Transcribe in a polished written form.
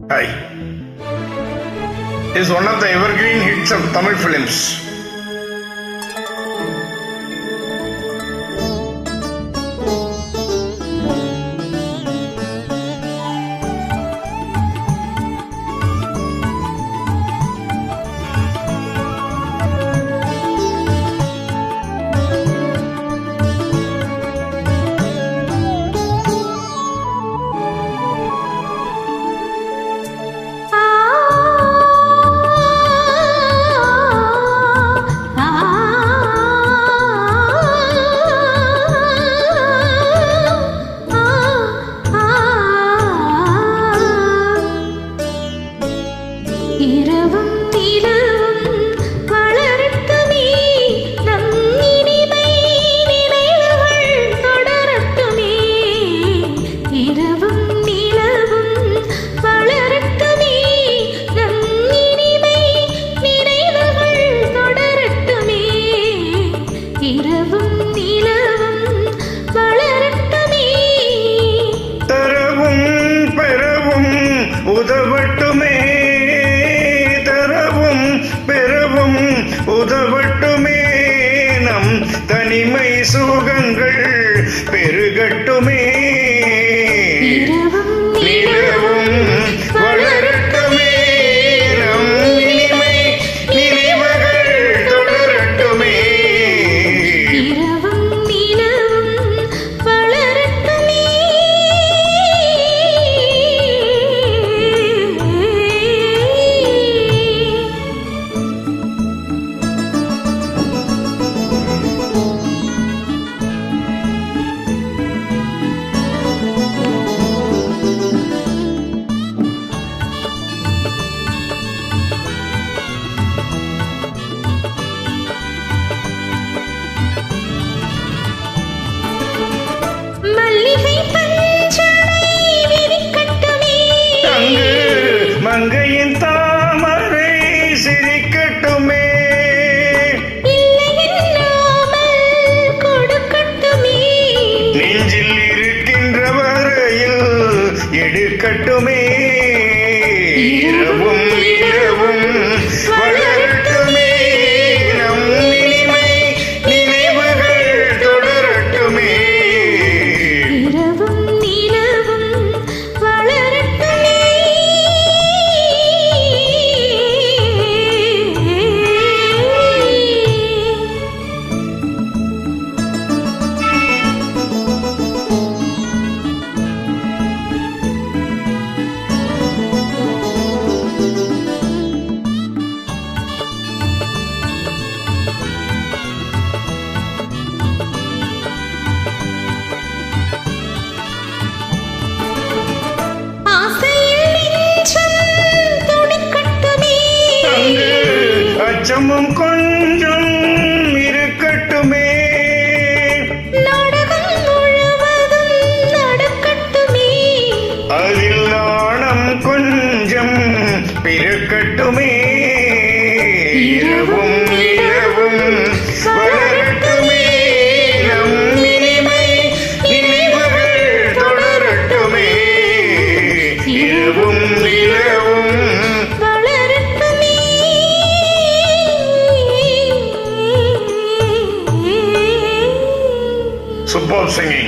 Hi is one of the evergreen hits of Tamil films. உதவட்டுமே தரவும் பெறவும் உதவட்டுமே நம் தனிமை சுகங்கள் பெருகட்டுமே நிலவும் வளரட்டுமே நம் இனிமை நினைவுகள் தொடரட்டுமே மங்கையின் தாமரை சிரிக்கட்டுமே நெஞ்சில் இருக்கின்ற வரையில் எடுக்கட்டுமே இரவும் இரவும் வளரட்டுமே நம் இனிமை நினைவுகள் தொடரட்டுமே அச்சமும் கொஞ்சம் இருக்கட்டுமே நாடகம் முழுவதும் நடக்கட்டுமே அதில் நாணம் கொஞ்சம் பிறக்கட்டுமே இரவும் இரவும் வளரட்டுமே நம் இனிமை நினைவுகள் தொடரட்டுமே இரவும் இரவும் Superb singing.